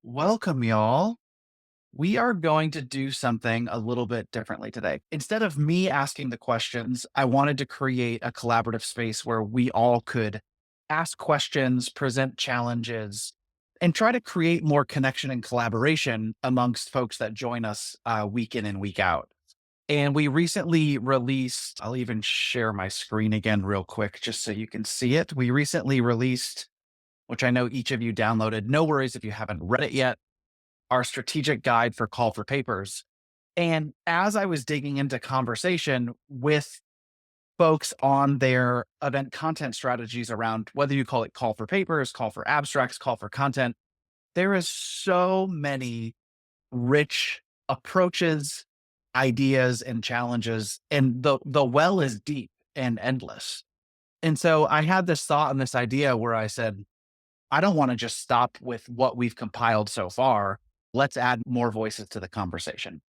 Welcome, y'all. We are going to do something a little bit differently today. Instead of me asking the questions, I wanted to create a collaborative space where we all could ask questions, present challenges, and try to create more connection and collaboration amongst folks that join us week in and week out. And we recently released, I'll even share my screen again real quick just so you can see it. We recently released, which I know each of you downloaded. No worries if you haven't read it yet, our strategic guide for call for papers. And as I was digging into conversation with folks on their event content strategies around whether you call it call for papers, call for abstracts, call for content, there is so many rich approaches, ideas, and challenges. And the well is deep and endless. And so I had this thought and this idea where I said, I don't want to just stop with what we've compiled so far. Let's add more voices to the conversation.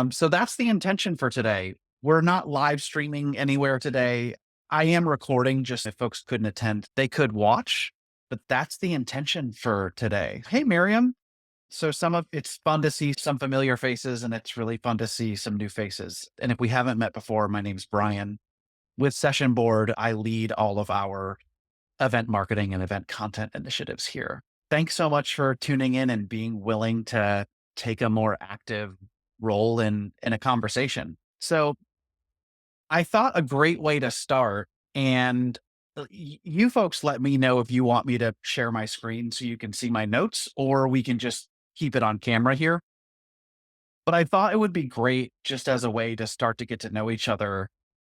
So that's the intention for today. We're not live streaming anywhere today. I am recording just if folks couldn't attend, they could watch, but that's the intention for today. Hey, Miriam. So it's fun to see some familiar faces and it's really fun to see some new faces. And if we haven't met before, my name's Brian. With Session Board, I lead all of our event marketing and event content initiatives here. Thanks so much for tuning in and being willing to take a more active role in a conversation. So I thought a great way to start, and you folks let me know if you want me to share my screen so you can see my notes, or we can just keep it on camera here. But I thought it would be great just as a way to start to get to know each other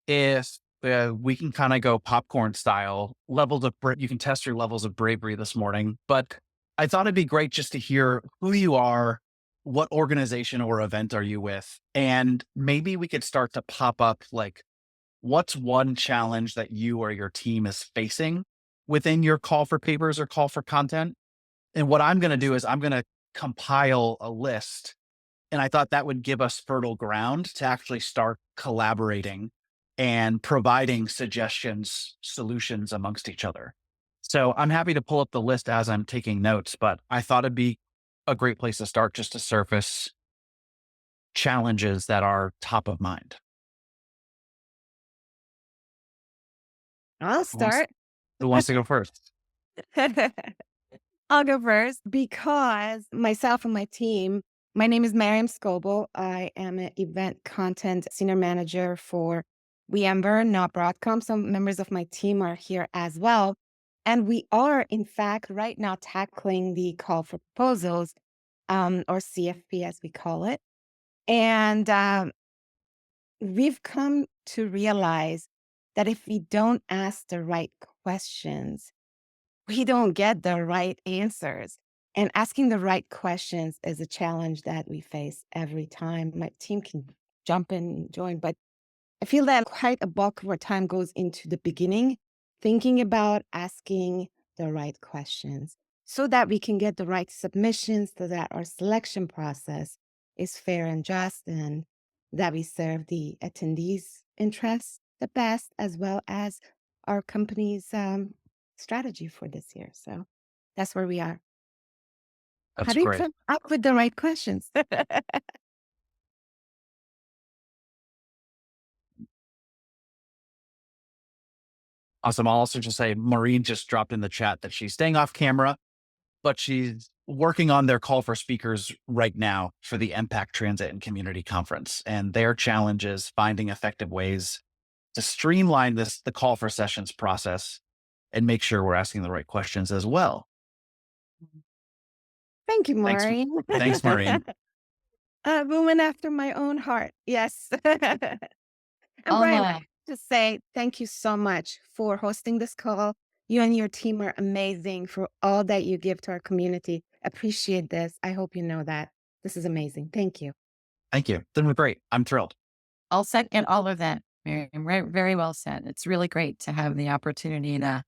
if we can kind of go popcorn style you can test your levels of bravery this morning, but I thought it'd be great just to hear who you are, what organization or event are you with, and maybe we could start to pop up like what's one challenge that you or your team is facing within your call for papers or call for content. And what I'm going to do is I'm going to compile a list, and I thought that would give us fertile ground to actually start collaborating and providing suggestions, solutions amongst each other. So I'm happy to pull up the list as I'm taking notes, but I thought it'd be a great place to start just to surface challenges that are top of mind. I'll Who wants, start. who wants to go first? I'll go first because myself and my team, my name is Mariam Scoble. I am an event content senior manager for VMware, not Broadcom. Some members of my team are here as well. And we are, in fact, right now tackling the call for proposals, or CFP as we call it. And we've come to realize that if we don't ask the right questions, we don't get the right answers. And asking the right questions is a challenge that we face every time. My team can jump in and join, but I feel that quite a bulk of our time goes into the beginning, thinking about asking the right questions so that we can get the right submissions, so that our selection process is fair and just, and that we serve the attendees' interests the best, as well as our company's strategy for this year. So that's where we are. How That's do you great. come up with the right questions? Awesome. I'll also just say Maureen just dropped in the chat that she's staying off camera, but she's working on their call for speakers right now for the Impact Transit and Community Conference. And their challenge is finding effective ways to streamline the call for sessions process and make sure we're asking the right questions as well. Thank you, Thanks. Maureen. Thanks, Maureen. A woman after my own heart. Yes. And Oh Brian, I my. have to say thank you so much for hosting this call. You and your team are amazing for all that you give to our community. Appreciate this. I hope you know that. This is amazing. Thank you. Thank you. Then we're great. I'm thrilled. I'll second all of that, Miriam. Very well said. It's really great to have the opportunity to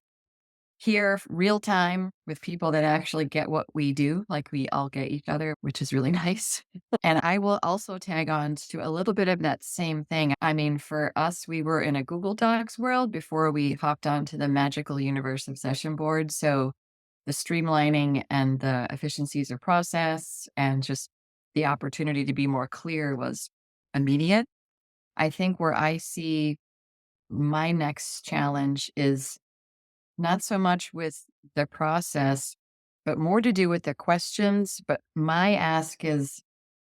hear real time with people that actually get what we do, like we all get each other, which is really nice. And I will also tag on to a little bit of that same thing. I mean, for us, we were in a Google Docs world before we hopped onto the magical universe of Session Board. So the streamlining and the efficiencies of process and just the opportunity to be more clear was immediate. I think where I see my next challenge is not so much with the process, but more to do with the questions. But my ask is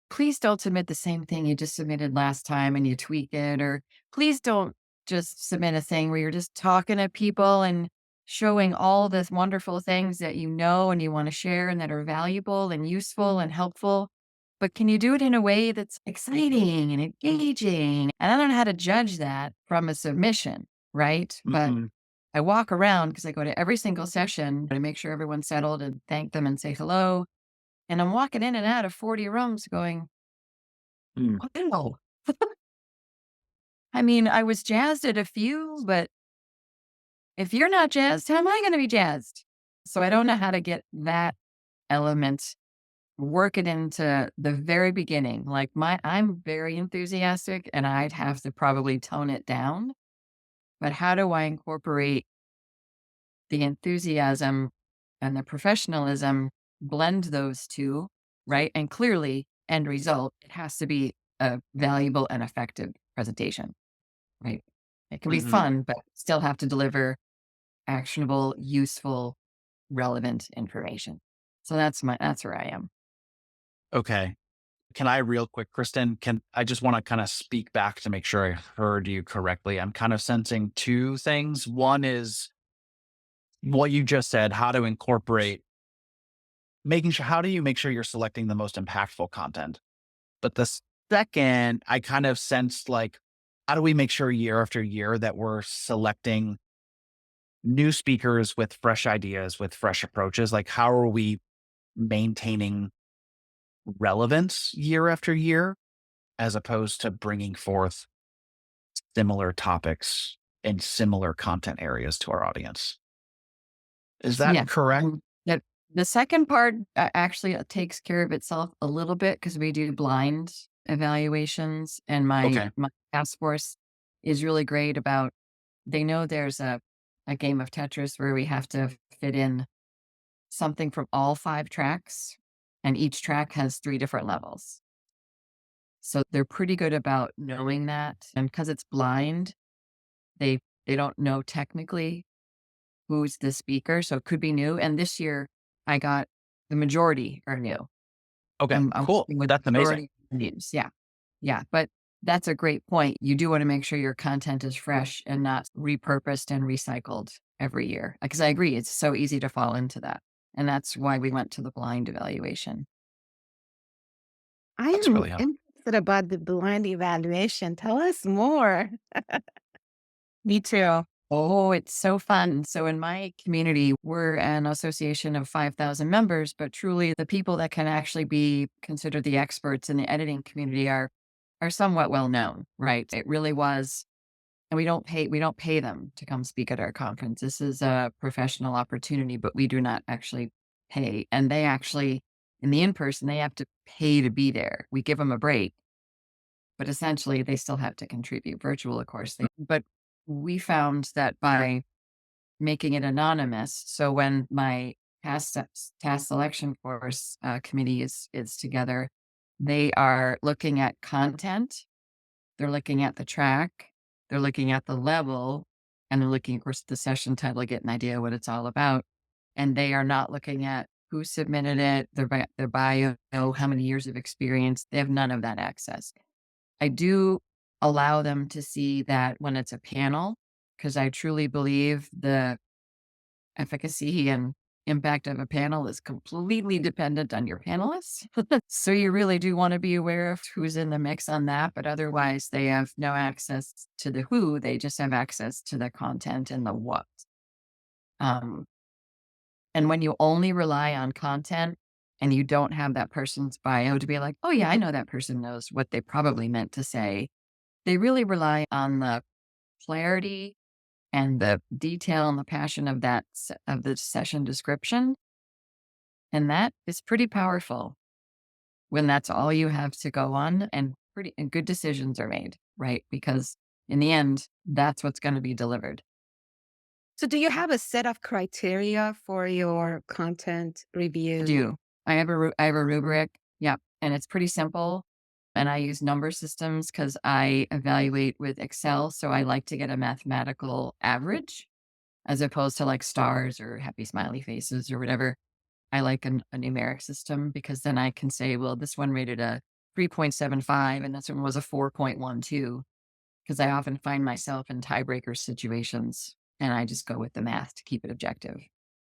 please don't submit the same thing you just submitted last time and you tweak it, or please don't just submit a thing where you're just talking to people and showing all the wonderful things that you know and you want to share and that are valuable and useful and helpful. But can you do it in a way that's exciting and engaging? And I don't know how to judge that from a submission, right? But Mhm. I walk around because I go to every single session. I make sure everyone's settled and thank them and say hello. And I'm walking in and out of 40 rooms going, Mm. wow. I mean, I was jazzed at a few, but if you're not jazzed, how am I going to be jazzed? So I don't know how to get that element, work it into the very beginning. Like I'm very enthusiastic and I'd have to probably tone it down. But how do I incorporate the enthusiasm and the professionalism, blend those two, right? And clearly, end result, it has to be a valuable and effective presentation, right? It can be Mhm. fun, but still have to deliver actionable, useful, relevant information. So that's where I am. Okay. Can I real quick, Kristen? Can I just want to kind of speak back to make sure I heard you correctly? I'm kind of sensing two things. One is what you just said, how to incorporate making sure how do you make sure you're selecting the most impactful content? But the second, I kind of sensed like, how do we make sure year after year that we're selecting new speakers with fresh ideas, with fresh approaches? Like, how are we maintaining relevance year after year as opposed to bringing forth similar topics and similar content areas to our audience? Is that Yeah. correct? That the second part actually takes care of itself a little bit because we do blind evaluations, and Okay. my task force is really great about. They know there's a game of Tetris where we have to fit in something from all 5 tracks, and each track has 3 different levels. So they're pretty good about knowing that, and because it's blind, they they don't know technically who's the speaker, so it could be new, and this year, I got the majority are new. Okay. I'm Cool. working with That's the amazing. majority of names, yeah, yeah, but that's a great point. You do wanna make sure your content is fresh and not repurposed and recycled every year, because I agree, it's so easy to fall into that, and that's why we went to the blind evaluation. I That's am really helpful. interested about the blind evaluation. Tell us more. Me too. Oh, it's so fun. So in my community, we're an association of 5,000 members, but truly the people that can actually be considered the experts in the editing community are somewhat well known, right? It really was, and we don't pay them to come speak at our conference. This is a professional opportunity, but we do not actually pay. And they actually in the in-person, they have to pay to be there. We give them a break, but essentially they still have to contribute. Virtual, of course, but we found that by making it anonymous, so when my task selection force committee is together, they are looking at content, they're looking at the track, they're looking at the level, and they're looking, of course, at the session title to get an idea what it's all about. And they are not looking at who submitted it, their bio, how many years of experience. They have none of that access. I do allow them to see that when it's a panel, because I truly believe the efficacy and impact of a panel is completely dependent on your panelists. So you really do want to be aware of who's in the mix on that, but otherwise they have no access to the who, they just have access to the content and the what. Um, and when you only rely on content and you don't have that person's bio to be like, oh yeah, I know that person knows what they probably meant to say, they really rely on the clarity and the detail and the passion of of the session description, and that is pretty powerful when that's all you have to go on, and pretty and good decisions are made, right? Because in the end, that's what's gonna be delivered. So do you have a set of criteria for your content I review? do. I have a rubric. Yep, and it's pretty simple. And I use number systems because I evaluate with Excel. So I like to get a mathematical average as opposed to like stars or happy smiley faces or whatever. I like a numeric system because then I can say, well, this one rated a 3.75 and this one was a 4.12 because I often find myself in tiebreaker situations and I just go with the math to keep it objective.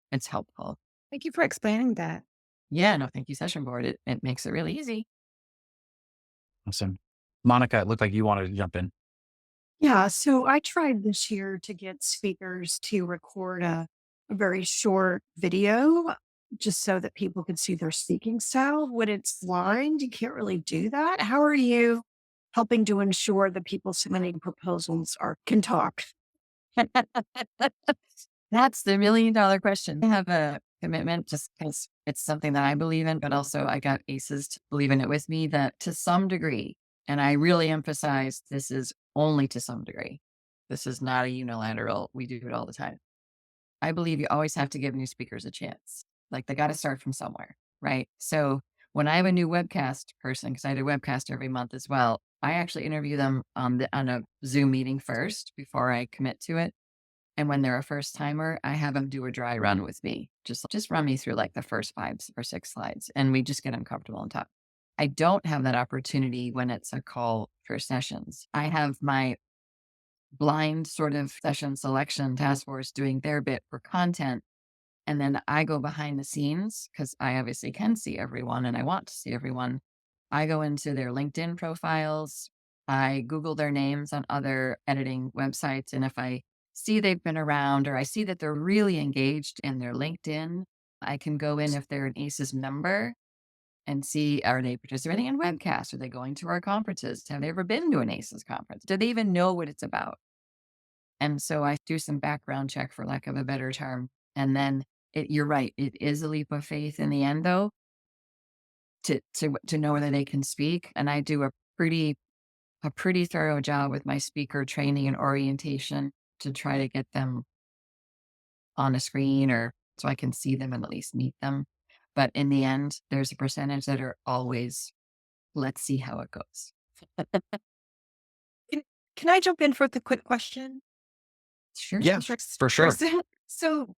It's helpful. Thank you for explaining that. Yeah, no, thank you, session board. It makes it really easy. Awesome. Monica, it looked like you wanted to jump in. Yeah, so I tried this year to get speakers to record a very short video just so that people could see their speaking style. When it's blind, you can't really do that. How are you helping to ensure that people submitting proposals are can talk? That's the $1,000,000 question. I have a commitment just because it's something that I believe in, but also I got aces to believe in it with me that to some degree, and I really emphasize this is only to some degree. This is not a unilateral, we do it all the time. I believe you always have to give new speakers a chance. Like they got to start from somewhere, right? So when I have a new webcast person, because I do webcast every month as well, I actually interview them on a Zoom meeting first before I commit to it. And when they're a first timer, I have them do a dry run with me. Just run me through like the first 5 or 6 slides, and we just get them comfortable on top. I don't have that opportunity when it's a call for sessions. I have my blind sort of session selection task force doing their bit for content. And then I go behind the scenes because I obviously can see everyone and I want to see everyone. I go into their LinkedIn profiles. I Google their names on other editing websites. And if I see they've been around or I see that they're really engaged in their LinkedIn, I can go in if they're an ACES member and see, are they participating in webcasts? Are they going to our conferences? Have they ever been to an ACES conference? Do they even know what it's about? And so I do some background check for lack of a better term. And then you're right. It is a leap of faith in the end though, to know whether they can speak. And I do a pretty thorough job with my speaker training and orientation to try to get them on a screen or so I can see them and at least meet them. But in the end, there's a percentage that are always, let's see how it goes. Can, can I jump in for the quick question? Sure. Yeah, Sure. for sure. So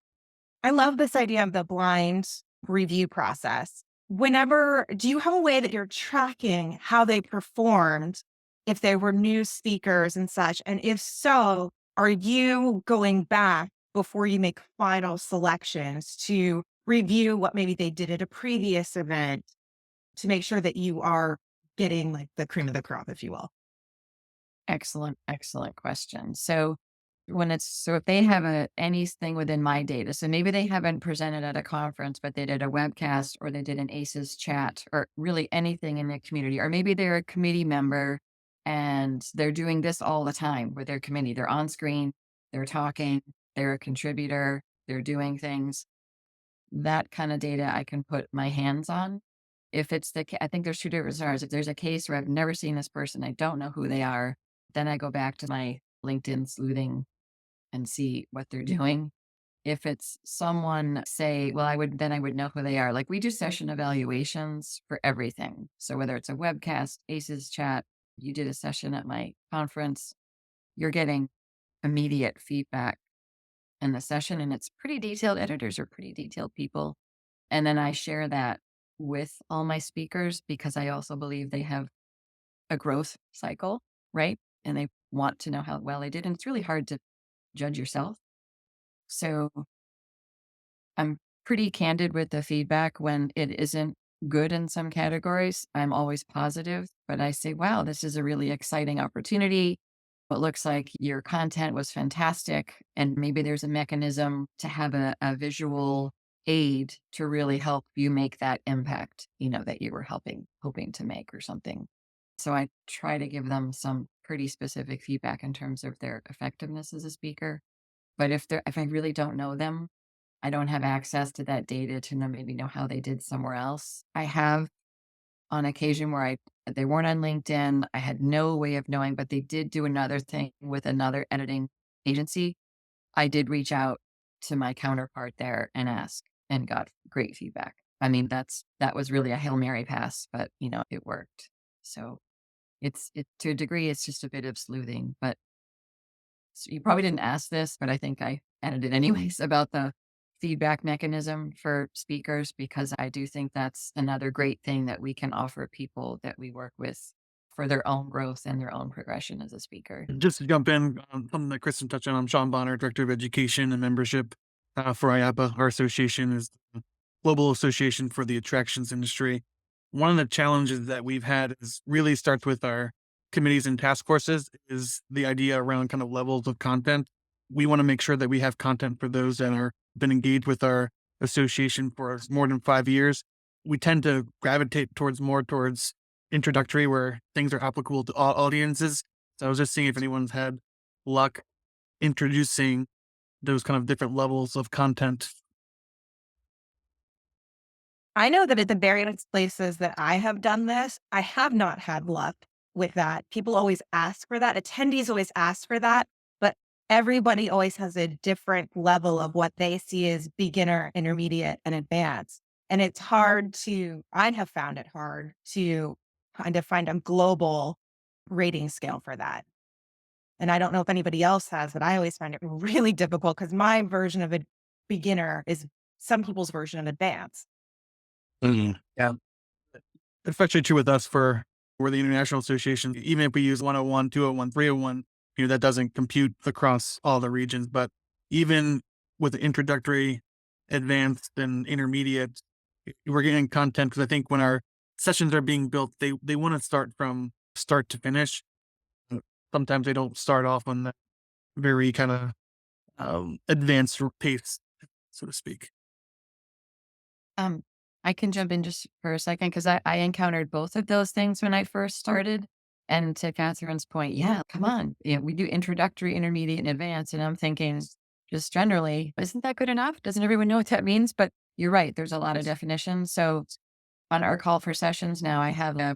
I love this idea of the blind review process. Whenever, do you have a way that you're tracking how they performed if they were new speakers and such? And if so, are you going back before you make final selections to review what maybe they did at a previous event to make sure that you are getting like the cream of the crop, if you will? Excellent, excellent question. So if they have anything within my data, so maybe they haven't presented at a conference, but they did a webcast or they did an ACES chat or really anything in the community, or maybe they're a committee member and they're doing this all the time with their committee. They're on screen, they're talking, they're a contributor, they're doing things. That kind of data I can put my hands on. If it's I think there's two different scenarios. If there's a case where I've never seen this person, I don't know who they are, then I go back to my LinkedIn sleuthing and see what they're doing. If it's someone say, well, I would know who they are. Like we do session evaluations for everything. So whether it's a webcast, ACES chat, you did a session at my conference, you're getting immediate feedback in the session and it's pretty detailed. Editors are pretty detailed people. And then I share that with all my speakers because I also believe they have a growth cycle, right? And they want to know how well they did. And it's really hard to judge yourself. So I'm pretty candid with the feedback when it isn't good in some categories. I'm always positive, but I say, wow, this is a really exciting opportunity. It looks like your content was fantastic. And maybe there's a mechanism to have a visual aid to really help you make that impact, that you were hoping to make or something. So I try to give them some pretty specific feedback in terms of their effectiveness as a speaker. But if I really don't know them, I don't have access to that data to maybe know how they did somewhere else. I have on occasion where they weren't on LinkedIn. I had no way of knowing, but they did do another thing with another editing agency. I did reach out to my counterpart there and ask and got great feedback. I mean, that was really a Hail Mary pass, but it worked. So it to a degree, it's just a bit of sleuthing. But so you probably didn't ask this, but I think I added it anyways about the feedback mechanism for speakers, because I do think that's another great thing that we can offer people that we work with for their own growth and their own progression as a speaker. Just to jump in on something that Kristen touched on, I'm Sean Bonner, Director of Education and Membership for IAPA. Our association is the Global Association for the Attractions Industry. One of the challenges that we've had is really starts with our committees and task forces is the idea around kind of levels of content. We want to make sure that we have content for those that are been engaged with our association for more than 5 years. We tend to gravitate towards introductory where things are applicable to all audiences. So I was just seeing if anyone's had luck introducing those kind of different levels of content. I know that at the various places that I have done this, I have not had luck with that. People always ask for that. Attendees always ask for that, but everybody always has a different level of what they see as beginner, intermediate, and advanced. And it's hard I have found it hard to kind of find a global rating scale for that. And I don't know if anybody else has, but I always find it really difficult because my version of a beginner is some people's version of advanced. Yeah. It's actually true with us we're the International Association. Even if we use 101, 201, 301, that doesn't compute across all the regions. But even with introductory, advanced, and intermediate, we're getting content because I think when our sessions are being built, they want to start from start to finish. Sometimes they don't start off on the very kind of advanced pace, so to speak. I can jump in just for a second because I encountered both of those things when I first started. And to Catherine's point, yeah, come on. We do introductory, intermediate, and advanced. And I'm thinking, just generally, isn't that good enough? Doesn't everyone know what that means? But you're right. There's a lot of definitions. So on our call for sessions now, I have a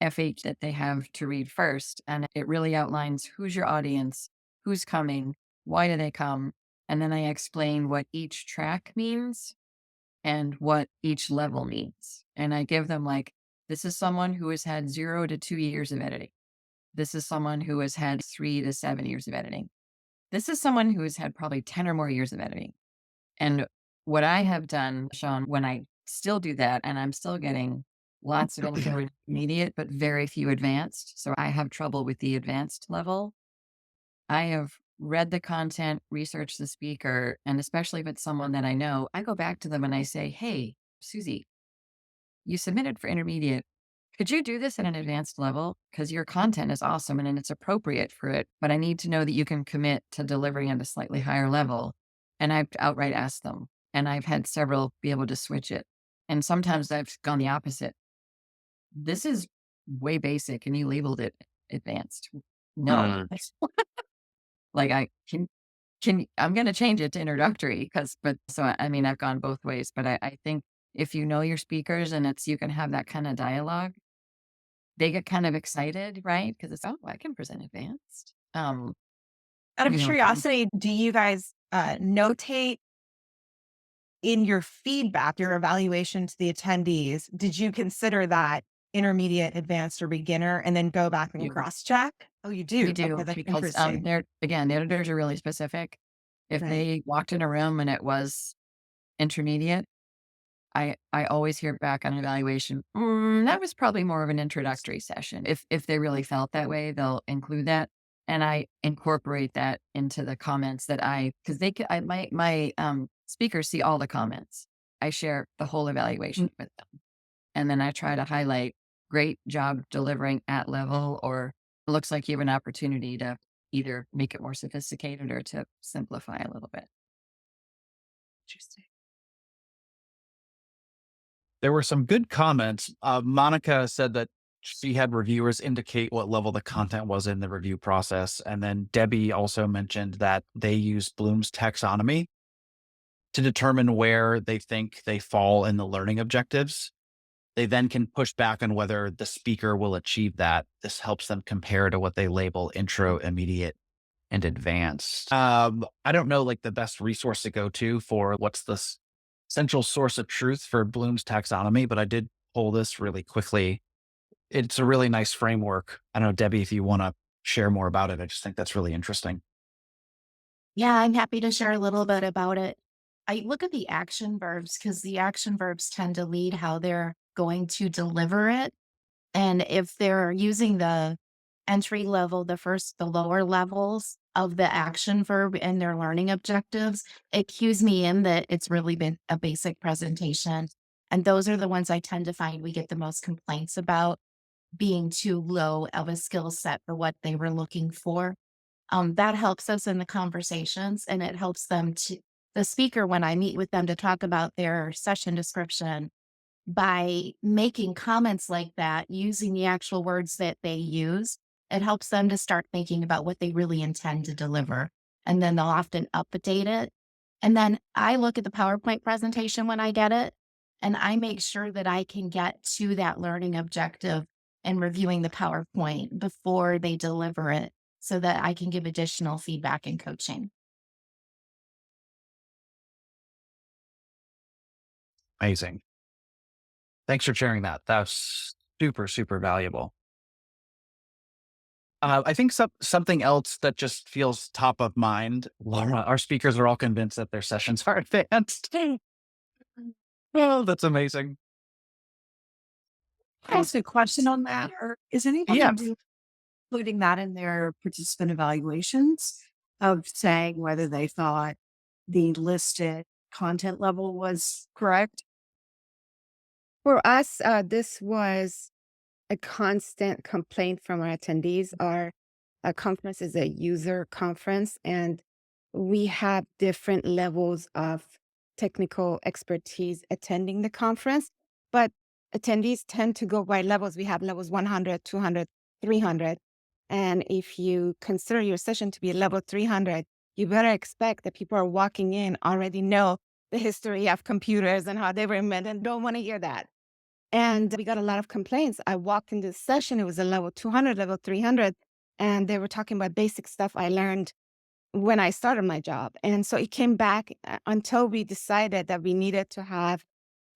FH that they have to read first. And it really outlines who's your audience, who's coming, why do they come? And then I explain what each track means and what each level means. And I give them this is someone who has had 0 to 2 years of editing. This is someone who has had 3 to 7 years of editing. This is someone who has had probably 10 or more years of editing. And what I have done, Sean, when I still do that, and I'm still getting lots of intermediate, but very few advanced. So I have trouble with the advanced level. I have read the content, researched the speaker, and especially if it's someone that I know, I go back to them and I say, hey, Susie, you submitted for intermediate. Could you do this at an advanced level? Because your content is awesome and it's appropriate for it, but I need to know that you can commit to delivering at a slightly higher level. And I've outright asked them, and I've had several be able to switch it. And sometimes I've gone the opposite. This is way basic and you labeled it advanced. No. I I'm going to change it to introductory I mean, I've gone both ways, but I think if you know your speakers and you can have that kind of dialogue, they get kind of excited, right? Because it's, oh, I can present advanced. Out of You know, curiosity, do you guys notate in your feedback, your evaluation to the attendees, did you consider that intermediate, advanced, or beginner, and then go back and You- cross-check? Oh, you do? we do Okay, that's because interesting. the editors are really specific. If Right. they walked in a room and it was intermediate, I always hear back on evaluation, that was probably more of an introductory session. If they really felt that way, they'll include that. And I incorporate that into the comments because my speakers see all the comments. I share the whole evaluation with them. And then I try to highlight great job delivering at level, or it looks like you have an opportunity to either make it more sophisticated or to simplify a little bit. Interesting. There were some good comments. Monica said that she had reviewers indicate what level the content was in the review process. And then Debbie also mentioned that they use Bloom's taxonomy to determine where they think they fall in the learning objectives. They then can push back on whether the speaker will achieve that. This helps them compare to what they label intro, immediate, and advanced. I don't know like the best resource to go to for what's the central source of truth for Bloom's taxonomy, but I did pull this really quickly. It's a really nice framework. I don't know, Debbie, if you want to share more about it. I just think that's really interesting. Yeah, I'm happy to share a little bit about it. I look at the action verbs because the action verbs tend to lead how they're going to deliver it. And if they're using the entry level, the lower levels of the action verb in their learning objectives, it cues me in that it's really been a basic presentation. And those are the ones I tend to find we get the most complaints about being too low of a skill set for what they were looking for. That helps us in the conversations and it helps the speaker, when I meet with them to talk about their session description, by making comments like that, using the actual words that they use, it helps them to start thinking about what they really intend to deliver. And then they'll often update it. And then I look at the PowerPoint presentation when I get it, and I make sure that I can get to that learning objective and reviewing the PowerPoint before they deliver it so that I can give additional feedback and coaching. Amazing. Thanks for sharing that. That's super, super valuable. I think something else that just feels top of mind, Laura, our speakers are all convinced that their sessions are advanced. Oh, that's amazing. Can I ask a question on that? Or is anybody Yeah. including that in their participant evaluations of saying whether they thought the listed content level was correct? For us, this was a constant complaint from our attendees. Our conference is a user conference, and we have different levels of technical expertise attending the conference, but attendees tend to go by levels. We have levels 100, 200, 300. And if you consider your session to be level 300, you better expect that people are walking in already know the history of computers and how they were invented and don't want to hear that. And we got a lot of complaints. I walked into the session, it was a level 200, level 300, and they were talking about basic stuff I learned when I started my job. And so it came back until we decided that we needed to have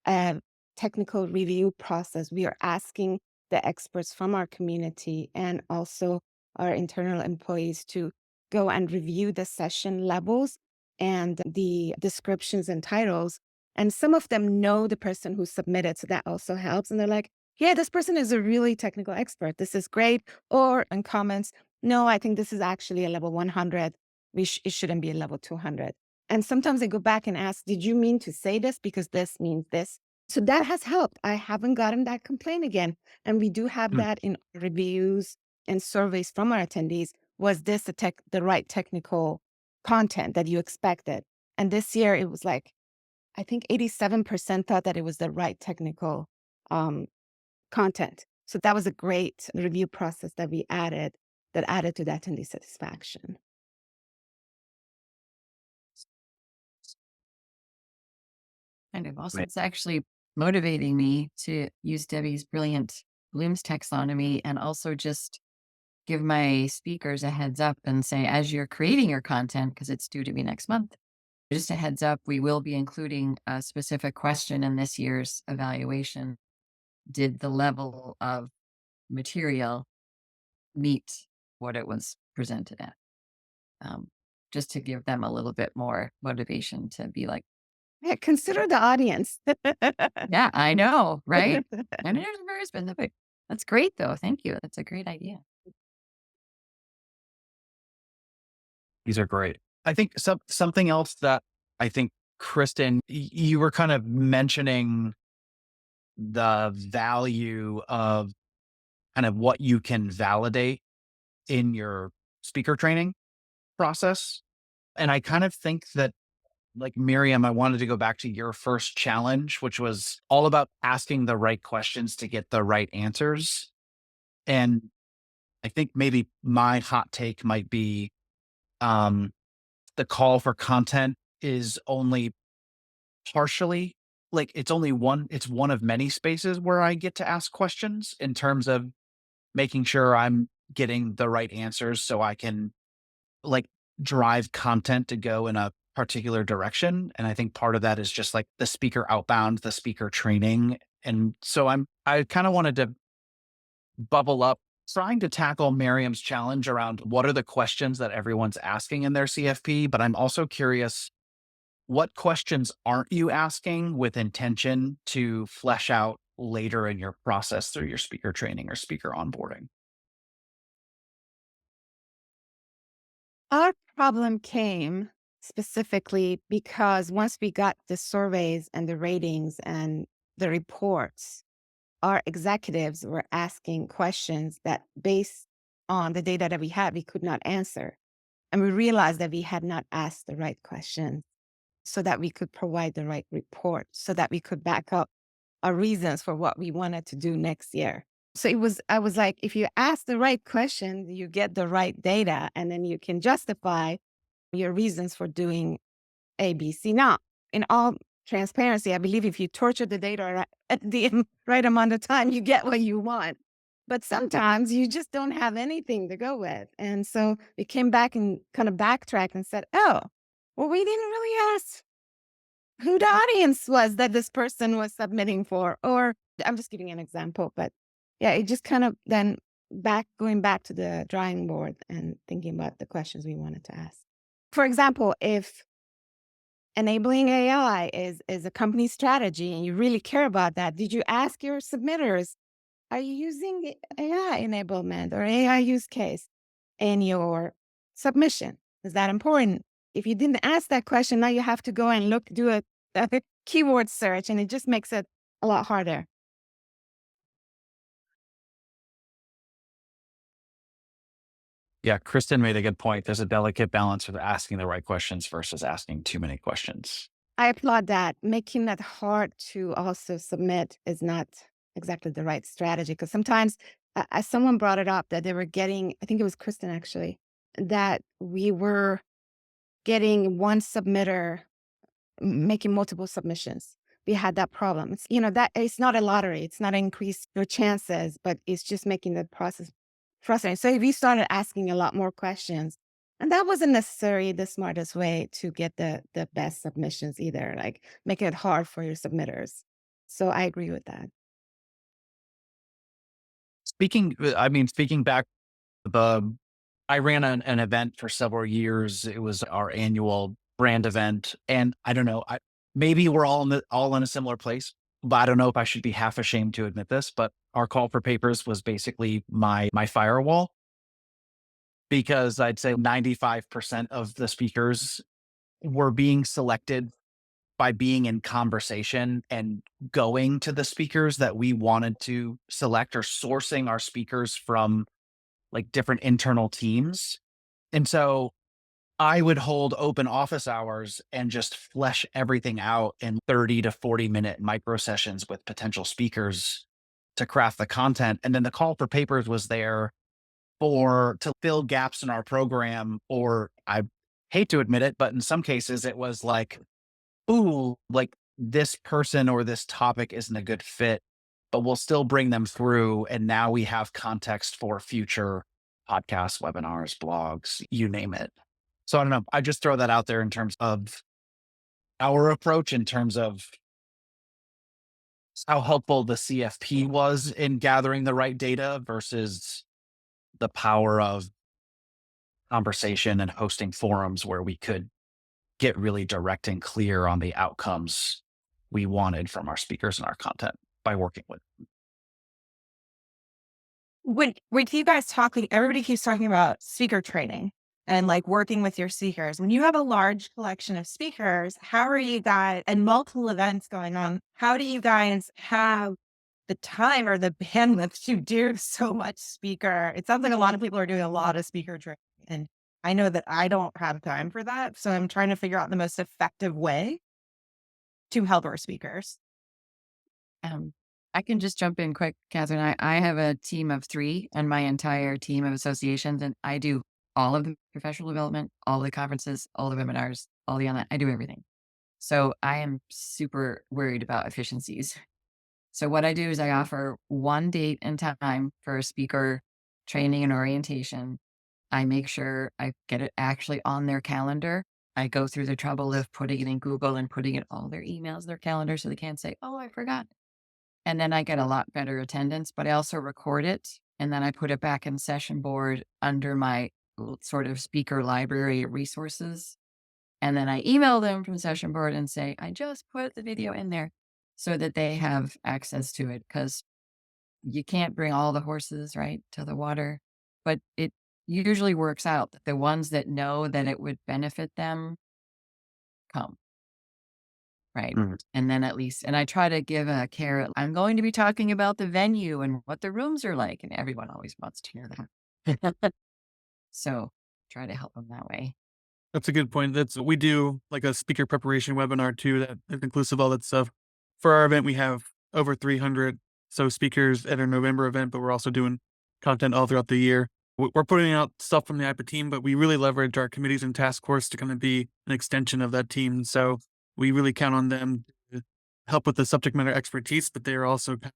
a technical review process. We are asking the experts from our community and also our internal employees to go and review the session levels and the descriptions and titles. And some of them know the person who submitted, so that also helps. And they're like, yeah, this person is a really technical expert. This is great. Or in comments, no, I think this is actually a level 100. It shouldn't be a level 200. And sometimes I go back and ask, did you mean to say this because this means this? So that has helped. I haven't gotten that complaint again. And we do have Hmm. that in reviews and surveys from our attendees. Was this the right technical content that you expected? And this year it was like, I think 87% thought that it was the right technical um, content. So that was a great review process that we added that added to the attendee satisfaction. Kind of also, Right. it's actually motivating me to use Debbie's brilliant Bloom's taxonomy and also just give my speakers a heads up and say, as you're creating your content, because it's due to be next month, just a heads up, we will be including a specific question in this year's evaluation. Did the level of material meet what it was presented at? Um, just to give them a little bit more motivation to be like, Yeah, consider the audience. yeah, I know, right? And it is very specific. That's great, though. Thank you. That's a great idea. These are great. I think something else that I think, Kristen, you were kind of mentioning the value of kind of what you can validate in your speaker training process. And I kind of think that, like Miriam, I wanted to go back to your first challenge, which was all about asking the right questions to get the right answers. And I think maybe my hot take might be um, the call for content is only partially like it's one of many spaces where I get to ask questions in terms of making sure I'm getting the right answers so I can like drive content to go in a particular direction. And I think part of that is just like the speaker outbound, the speaker training. And so I kind of wanted to bubble up trying to tackle Miriam's challenge around what are the questions that everyone's asking in their CFP. But I'm also curious, what questions aren't you asking with intention to flesh out later in your process through your speaker training or speaker onboarding? Our problem came specifically because once we got the surveys and the ratings and the reports, our executives were asking questions that, based on the data that we had, we could not answer. And we realized that we had not asked the right questions so that we could provide the right report, so that we could back up our reasons for what we wanted to do next year. So I was like, if you ask the right question, you get the right data, and then you can justify your reasons for doing A, B, C. Now, in all transparency, I believe if you torture the data at the right amount of time, you get what you want. But sometimes you just don't have anything to go with. And so we came back and kind of backtracked and said, oh, well, we didn't really ask who the audience was that this person was submitting for. Or I'm just giving an example, but yeah, it just kind of then going back to the drawing board and thinking about the questions we wanted to ask. For example, if enabling AI is a company strategy and you really care about that, did you ask your submitters, are you using AI enablement or AI use case in your submission? Is that important? If you didn't ask that question, now you have to go and do a keyword search, and it just makes it a lot harder. Yeah, Kristen made a good point. There's a delicate balance of asking the right questions versus asking too many questions. I applaud that. Making that hard to also submit is not exactly the right strategy, because sometimes, as someone brought it up, that they were getting, I think it was Kristen actually, that we were getting one submitter making multiple submissions. We had that problem. That it's not a lottery. It's not increase your chances, but it's just making the process frustrating. So we started asking a lot more questions, and that wasn't necessarily the smartest way to get the best submissions either. Like making it hard for your submitters. So I agree with that. Speaking back, the I ran an event for several years. It was our annual brand event, and I don't know. Maybe we're all in a similar place, but I don't know if I should be half ashamed to admit this. But our call for papers was basically my firewall, because I'd say 95% of the speakers were being selected by being in conversation and going to the speakers that we wanted to select, or sourcing our speakers from like different internal teams. And so I would hold open office hours and just flesh everything out in 30 to 40-minute micro sessions with potential speakers to craft the content. And then the call for papers was there to fill gaps in our program. Or I hate to admit it, but in some cases it was like, ooh, like this person or this topic isn't a good fit, but we'll still bring them through. And now we have context for future podcasts, webinars, blogs, you name it. So I don't know. I just throw that out there in terms of our approach, in terms of how helpful the CFP was in gathering the right data versus the power of conversation and hosting forums where we could get really direct and clear on the outcomes we wanted from our speakers and our content by working with. When you guys talking, everybody keeps talking about speaker training and like working with your speakers. When you have a large collection of speakers, how are you guys, and multiple events going on, how do you guys have the time or the bandwidth to do so much speaker? It sounds like a lot of people are doing a lot of speaker training, and I know that I don't have time for that. So I'm trying to figure out the most effective way to help our speakers. Um, I can just jump in quick, Catherine. I have a team of 3 and my entire team of associations, and I do all of the professional development, all the conferences, all the webinars, all the online. I do everything. So I am super worried about efficiencies. So what I do is I offer one date and time for a speaker training and orientation. I make sure I get it actually on their calendar. I go through the trouble of putting it in Google and putting it all their emails, their calendar, so they can't say, "Oh, I forgot." And then I get a lot better attendance, but I also record it and then I put it back in session board under my sort of speaker library resources. And then I email them from session board and say, I just put the video in there so that they have access to it because you can't bring all the horses right to the water, but it usually works out that the ones that know that it would benefit them come. Right. Mhm. And then at least and I try to give a carrot. I'm going to be talking about the venue and what the rooms are like, and everyone always wants to hear that. So, try to help them that way. That's a good point. That's we do like a speaker preparation webinar too that is inclusive of all that stuff. For our event, we have over 300 speakers at our November event, but we're also doing content all throughout the year. We're putting out stuff from the IPA team, but we really leverage our committees and task force to kind of be an extension of that team. So we really count on them to help with the subject matter expertise, but they are also kind of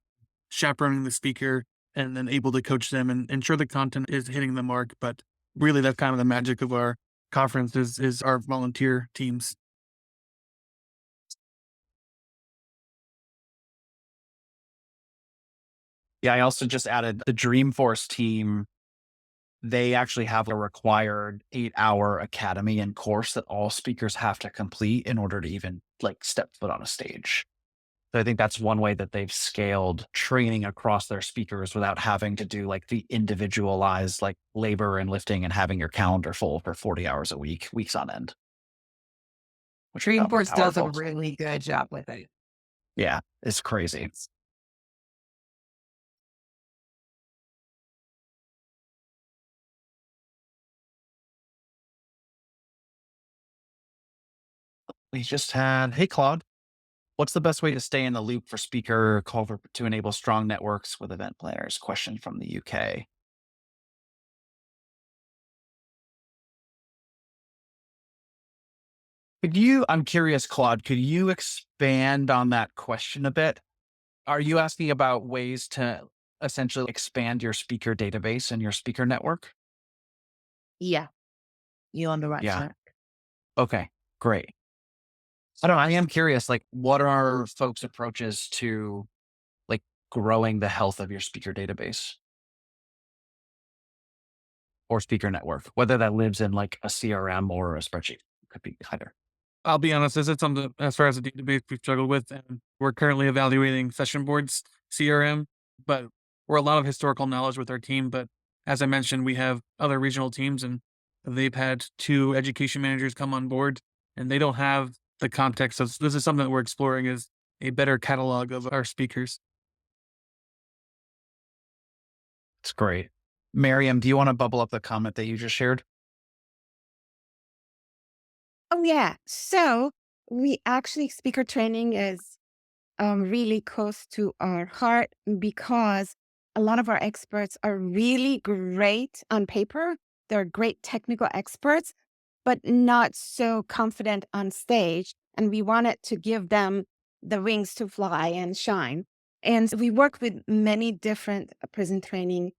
chaperoning the speaker and then able to coach them and ensure the content is hitting the mark. But really, that's kind of the magic of our conference is our volunteer teams. Yeah, I also just added the Dreamforce team. They actually have a required 8-hour academy and course that all speakers have to complete in order to even like step foot on a stage. So I think that's one way that they've scaled training across their speakers without having to do like the individualized like labor and lifting and having your calendar full for 40 hours a week, weeks on end, which is Dreamforce does a powerful. really good job with it. Yeah, it's crazy. We just had, hey, Claude, what's the best way to stay in the loop for speaker cover to enable strong networks with event planners? Question from the UK. I'm curious, Claude, could you expand on that question a bit? Are you asking about ways to essentially expand your speaker database and your speaker network? Yeah, you on the right Yeah. track. Okay, great. I don't know. I am curious, like, what are folks' approaches to like growing the health of your speaker database or speaker network, whether that lives in like a CRM or a spreadsheet? Could be either. I'll be honest, this is something as far as the database we've struggled with, and we're currently evaluating Session Board's CRM, but we're a lot of historical knowledge with our team. But as I mentioned, we have other regional teams, and they've had 2 education managers come on board, and they don't have the context. So this is something that we're exploring is a better catalog of our speakers. It's great. Miriam, do you want to bubble up the comment that you just shared? Oh, yeah. So we actually, speaker training is really close to our heart because a lot of our experts are really great on paper. They're great technical experts, but not so confident on stage. And we wanted to give them the wings to fly and shine. And we work with many different present training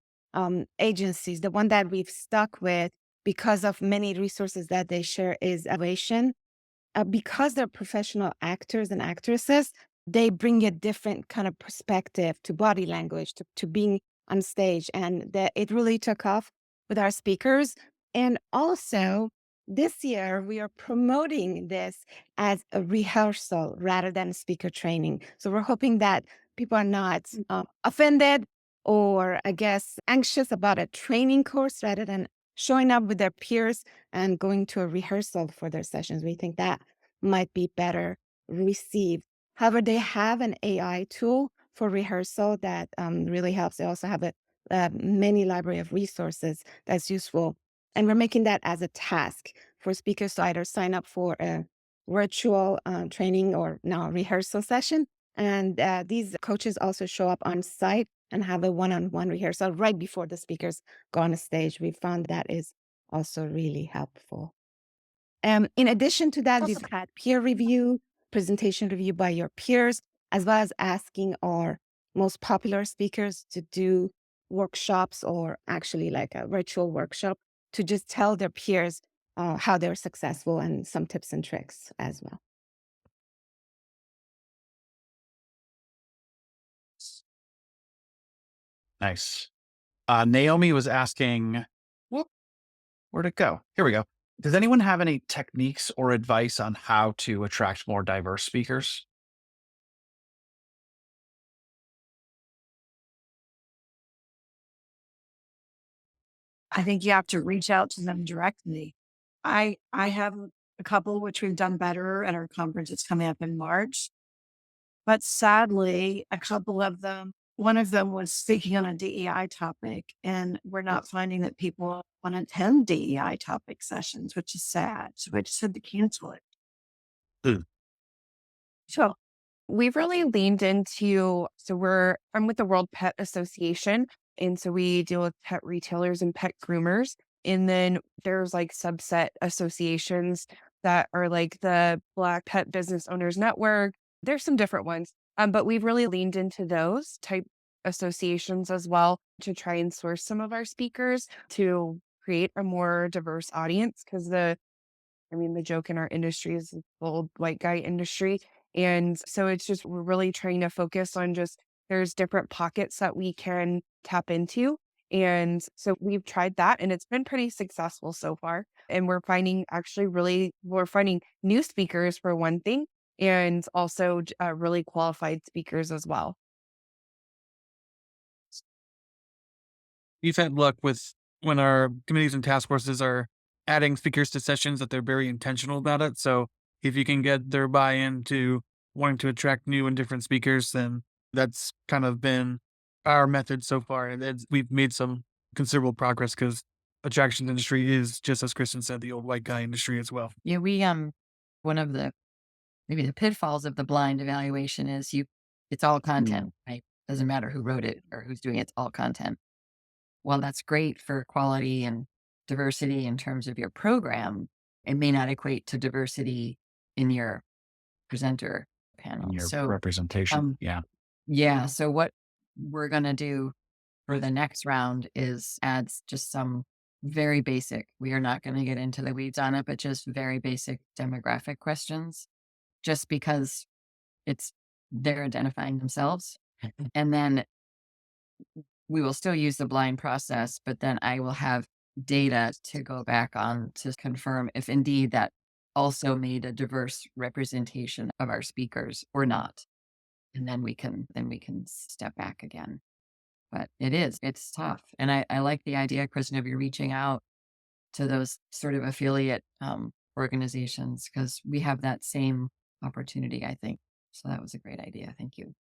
agencies. The one that we've stuck with because of many resources that they share is Elevation. Because they're professional actors and actresses, they bring a different kind of perspective to body language, to being on stage. And that it really took off with our speakers. And also, this year, we are promoting this as a rehearsal rather than speaker training. So we're hoping that people are not offended or, I guess, anxious about a training course rather than showing up with their peers and going to a rehearsal for their sessions. We think that might be better received. However, they have an AI tool for rehearsal that really helps. They also have a mini library of resources that's useful. And we're making that as a task for speakers to either sign up for a virtual training or now rehearsal session. And these coaches also show up on site and have a one-on-one rehearsal right before the speakers go on a stage. We found that is also really helpful. In addition to that, we've had peer review, presentation review by your peers, as well as asking our most popular speakers to do workshops or actually like a virtual workshop to just tell their peers how they're successful and some tips and tricks as well. Nice. Naomi was asking, whoop, where'd it go? Here we go. Does anyone have any techniques or advice on how to attract more diverse speakers? I think you have to reach out to them directly. I have a couple which we've done better at our conference that's coming up in March. But sadly, a couple of them, one of them was speaking on a DEI topic, and we're not finding that people want to attend DEI topic sessions, which is sad. So I just had to cancel it. Hmm. So We've really leaned into, I'm with the World Pet Association. And so we deal with pet retailers and pet groomers. And then there's like subset associations that are like the Black Pet Business Owners Network. There's some different ones. But we've really leaned into those type associations as well to try and source some of our speakers to create a more diverse audience. Because the joke in our industry is the old white guy industry. And so it's just, we're really trying to focus on just, there's different pockets that we can tap into. And so we've tried that and it's been pretty successful so far. And we're finding new speakers for one thing, and also really qualified speakers as well. We've had luck with when our committees and task forces are adding speakers to sessions that they're very intentional about it. So if you can get their buy-in to wanting to attract new and different speakers, then that's kind of been our method so far. And we've made some considerable progress because attractions industry is, just as Kristen said, the old white guy industry as well. Yeah, one of the maybe the pitfalls of the blind evaluation is it's all content, right? Doesn't matter who wrote it or who's doing it, it's all content. Well, that's great for quality and diversity in terms of your program. It may not equate to diversity in your presenter In panel. your So, representation. Yeah. yeah. So what we're going to do for the next round is add just some very basic, we are not going to get into the weeds on it, but just very basic demographic questions, just because it's they're identifying themselves. And then we will still use the blind process, but then I will have data to go back on to confirm if indeed that also made a diverse representation of our speakers or not. And then we can step back again. But it's tough. And I like the idea, Kristen, of you reaching out to those sort of affiliate organizations, because we have that same opportunity, I think. So that was a great idea. Thank you.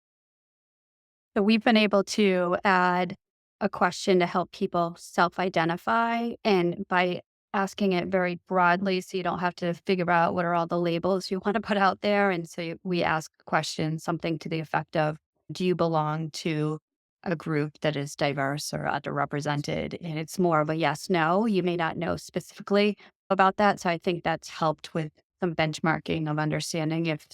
So we've been able to add a question to help people self-identify, and by asking it very broadly, so you don't have to figure out what are all the labels you want to put out there. And so we ask questions, something to the effect of, do you belong to a group that is diverse or underrepresented? And it's more of a yes, no. You may not know specifically about that. So I think that's helped with some benchmarking of understanding if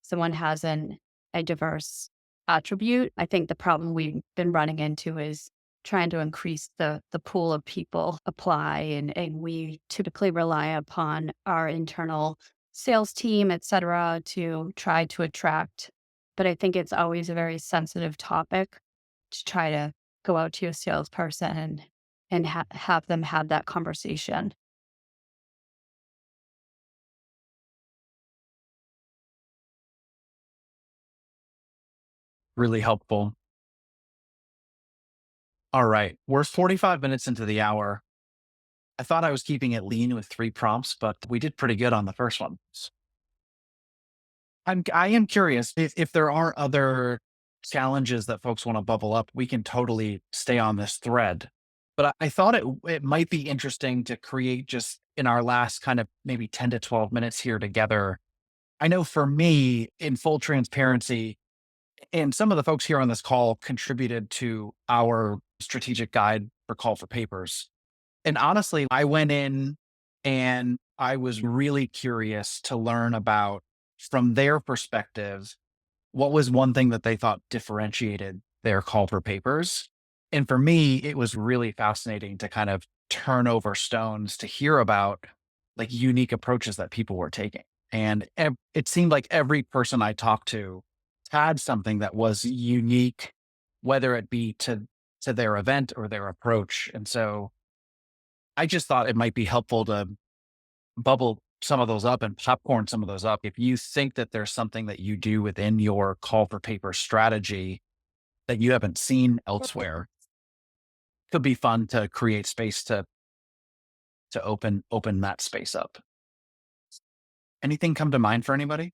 someone has a diverse attribute. I think the problem we've been running into is trying to increase the pool of people apply, and we typically rely upon our internal sales team, et cetera, to try to attract. But I think it's always a very sensitive topic to try to go out to a salesperson and have them have that conversation. Really helpful. All right. We're 45 minutes into the hour. I thought I was keeping it lean with 3 prompts, but we did pretty good on the first one. I am curious if there are other challenges that folks want to bubble up, we can totally stay on this thread. But I thought it might be interesting to create, just in our last kind of maybe 10 to 12 minutes here together. I know for me, in full transparency, and some of the folks here on this call contributed to our strategic guide for call for papers. And honestly, I went in and I was really curious to learn about, from their perspective, what was one thing that they thought differentiated their call for papers. And for me, it was really fascinating to kind of turn over stones to hear about like unique approaches that people were taking. And it seemed like every person I talked to had something that was unique, whether it be to their event or their approach. And so I just thought it might be helpful to bubble some of those up and popcorn some of those up. If you think that there's something that you do within your call for paper strategy that you haven't seen elsewhere, could be fun to create space to open that space up. Anything come to mind for anybody?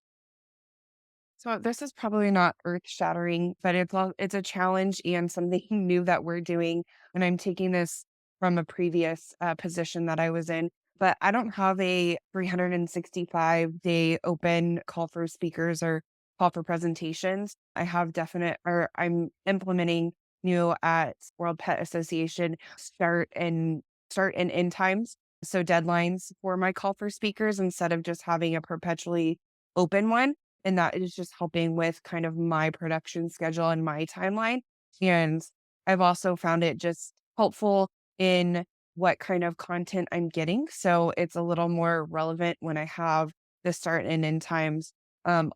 So this is probably not earth shattering, but it's a challenge and something new that we're doing. And I'm taking this from a previous position that I was in. But I don't have a 365-day open call for speakers or call for presentations. I have definite, or I'm implementing new at World Pet Association start and end times. So deadlines for my call for speakers instead of just having a perpetually open one, and that is just helping with kind of my production schedule and my timeline. And I've also found it just helpful in what kind of content I'm getting. So it's a little more relevant when I have the start and end times.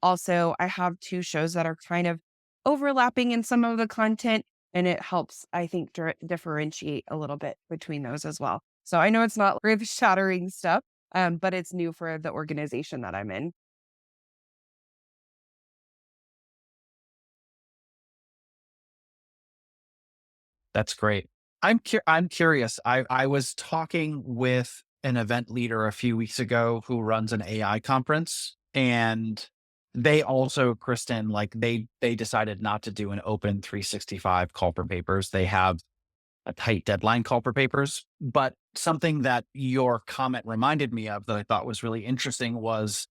Also, I have two shows that are kind of overlapping in some of the content, and it helps, I think, differentiate a little bit between those as well. So I know it's not earth shattering stuff, but it's new for the organization that I'm in. That's great. I'm curious. I was talking with an event leader a few weeks ago who runs an AI conference, and they also, Kristen, like they decided not to do an open 365 call for papers. They have a tight deadline call for papers. But something that your comment reminded me of that I thought was really interesting was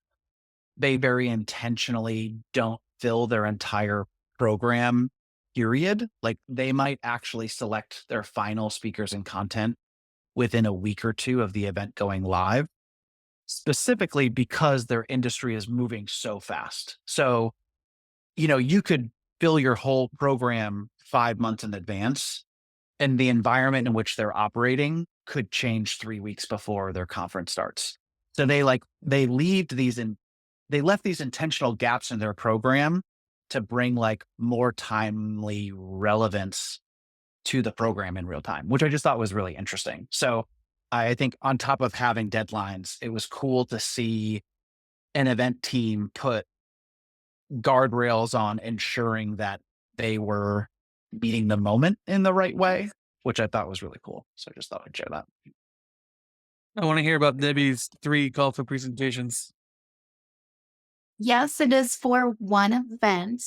they very intentionally don't fill their entire program period. Like they might actually select their final speakers and content within a week or two of the event going live, specifically because their industry is moving so fast. So, you could fill your whole program 5 months in advance, and the environment in which they're operating could change 3 weeks before their conference starts. So they left these intentional gaps in their program to bring like more timely relevance to the program in real time, which I just thought was really interesting. So I think on top of having deadlines, it was cool to see an event team put guardrails on ensuring that they were meeting the moment in the right way, which I thought was really cool. So I just thought I'd share that. I want to hear about Debbie's 3 call for presentations. Yes, it is for one event,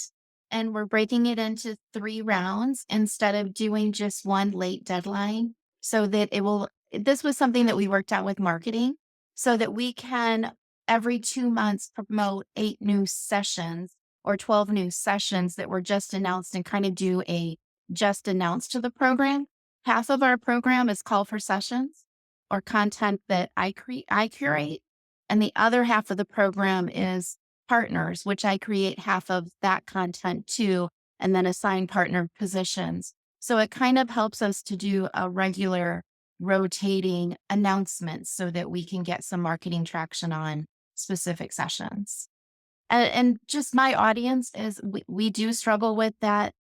and we're breaking it into 3 rounds instead of doing just one late deadline so that it will. This was something that we worked out with marketing so that we can every 2 months promote 8 new sessions or 12 new sessions that were just announced and kind of do a just announced to the program. Half of our program is call for sessions or content that I curate, and the other half of the program is partners, which I create half of that content too, and then assign partner positions. So it kind of helps us to do a regular rotating announcements so that we can get some marketing traction on specific sessions. And just my audience is we do struggle with that.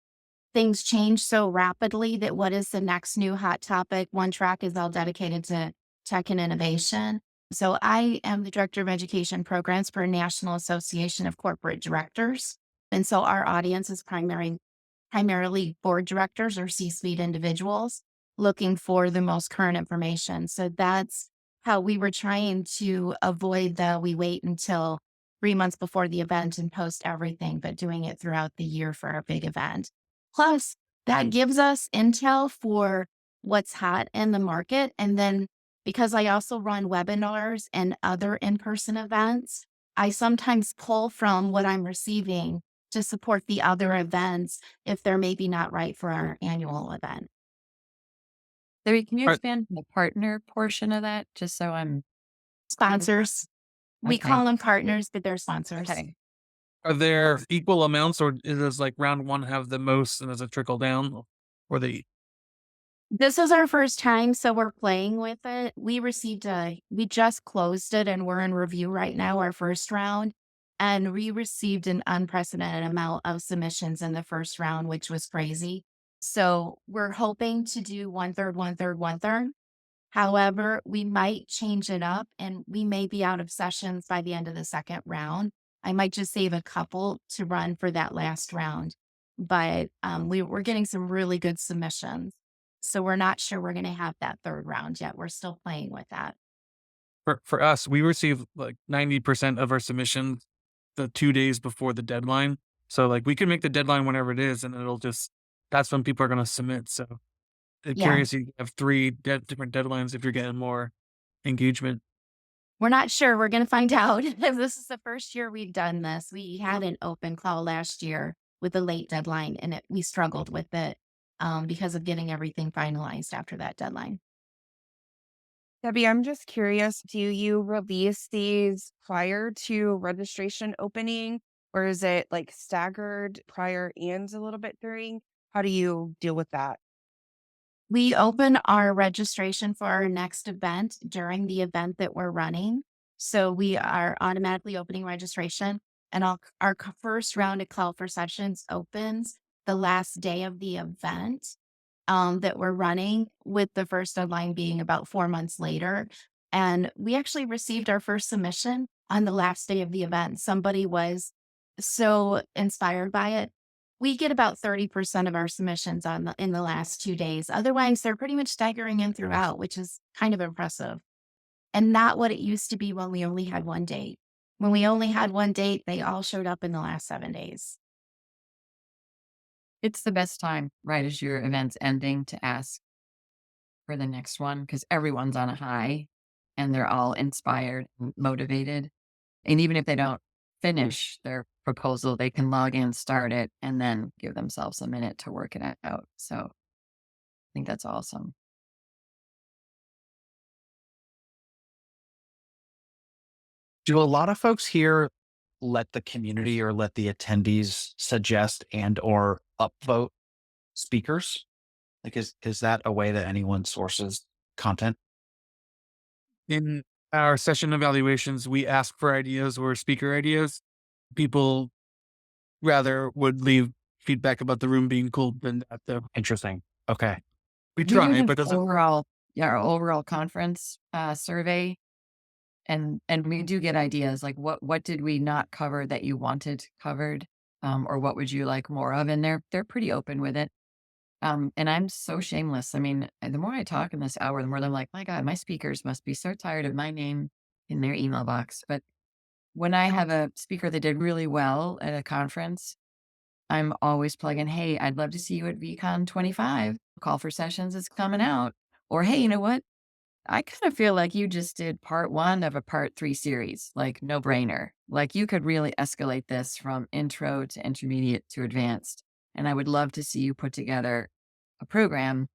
Things change so rapidly that what is the next new hot topic? One track is all dedicated to tech and innovation. So I am the director of education programs for National Association of Corporate Directors. And so our audience is primarily board directors or C-suite individuals looking for the most current information. So that's how we were trying to avoid we wait until 3 months before the event and post everything, but doing it throughout the year for our big event. Plus, that gives us intel for what's hot in the market. And then because I also run webinars and other in-person events, I sometimes pull from what I'm receiving to support the other events if they're maybe not right for our annual event. Larry, can you Are, expand on the partner portion of that? Just so I'm Sponsors. We okay. call them partners, but they're sponsors. Okay. are there equal amounts, or does like round 1 have the most and does it trickle down? Or the This is our first time, so we're playing with it. We just closed it and we're in review right now, our first round. And we received an unprecedented amount of submissions in the first round, which was crazy. So we're hoping to do one third, one third, one third. However, we might change it up and we may be out of sessions by the end of the second round. I might just save a couple to run for that last round. But we're getting some really good submissions. So we're not sure we're going to have that third round yet. We're still playing with that. For us, we receive like 90% of our submissions the 2 days before the deadline. So like we can make the deadline whenever it is, and it'll just that's when people are going to submit. So Yeah. curious, you have three different deadlines if you're getting more engagement. We're not sure. We're going to find out. This is the first year we've done this. We had an open call last year with a late deadline, and we struggled with it because of getting everything finalized after that deadline. Debbie, I'm just curious, do you release these prior to registration opening, or is it like staggered prior and a little bit during? How do you deal with that? We open our registration for our next event during the event that we're running. So we are automatically opening registration, and first round of call for sessions opens the last day of the event that we're running, with the first deadline being about 4 months later. And we actually received our first submission on the last day of the event. Somebody was so inspired by it. We get about 30% of our submissions in the last 2 days. Otherwise, they're pretty much staggering in throughout, which is kind of impressive. And not what it used to be when we only had one date. When we only had one date, they all showed up in the last 7 days. It's the best time, right as your event's ending, to ask for the next one because everyone's on a high and they're all inspired and motivated. And even if they don't finish their proposal, they can log in, start it, and then give themselves a minute to work it out. So I think that's awesome. Do a lot of folks here let the community or let the attendees suggest and or upvote speakers? Like, is that a way that anyone sources content? In our session evaluations, we ask for ideas or speaker ideas. People rather would leave feedback about the room being cool than that, though. Interesting. Okay. We We do try, an but doesn't. overall, yeah, our overall conference survey, and we do get ideas like what did we not cover that you wanted covered, or what would you like more of, and they're pretty open with it. And I'm so shameless. I mean, the more I talk in this hour, the more I'm like, my God, my speakers must be so tired of my name in their email box. But when I have a speaker that did really well at a conference, I'm always plugging, hey, I'd love to see you at VCon 25. Call for sessions is coming out. Or, hey, you know what? I kind of feel like you just did part one of a part three series, like no brainer. Like you could really escalate this from intro to intermediate to advanced. And I would love to see you put together a program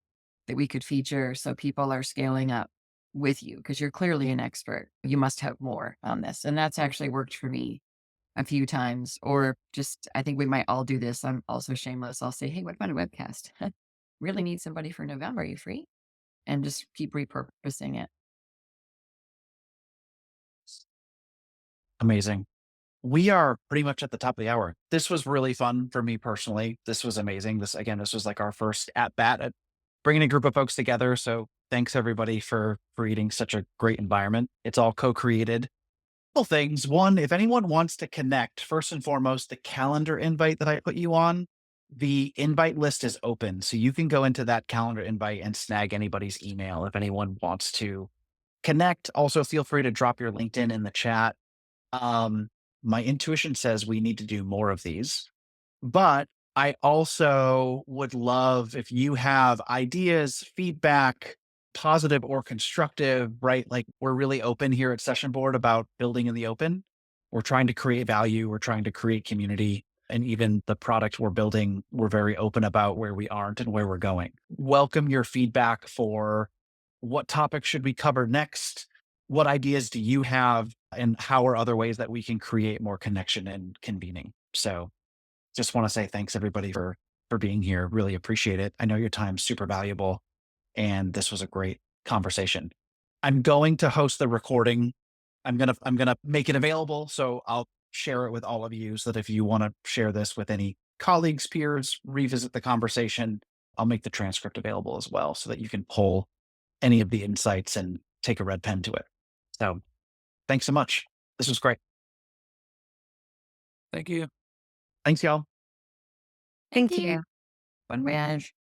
that we could feature so people are scaling up with you because you're clearly an expert. You must have more on this. And that's actually worked for me a few times. Or just, I think we might all do this. I'm also shameless. I'll say, hey, what about a webcast? Really need somebody for November. Are you free? And just keep repurposing it. Amazing. We are pretty much at the top of the hour. This was really fun for me personally. This was amazing. This was like our first at bat at bringing a group of folks together. So thanks everybody for creating such a great environment. It's all co-created. Couple things. One, if anyone wants to connect, first and foremost, the calendar invite that I put you on, the invite list is open. So you can go into that calendar invite and snag anybody's email if anyone wants to connect. Also, feel free to drop your LinkedIn in the chat. Um, my intuition says we need to do more of these, but I also would love if you have ideas, feedback, positive or constructive, right? Like we're really open here at Session Board about building in the open. We're trying to create value. We're trying to create community. And even the product we're building, we're very open about where we aren't and where we're going. Welcome your feedback for what topics should we cover next? What ideas do you have? And how are other ways that we can create more connection and convening? So just want to say thanks everybody for being here. Really appreciate it. I know your time's super valuable. And this was a great conversation. I'm going to host the recording. I'm gonna make it available. So I'll share it with all of you so that if you want to share this with any colleagues, peers, revisit the conversation, I'll make the transcript available as well so that you can pull any of the insights and take a red pen to it. So thanks so much. This was great. Thank you. Thanks, y'all. Thank you. Bon voyage.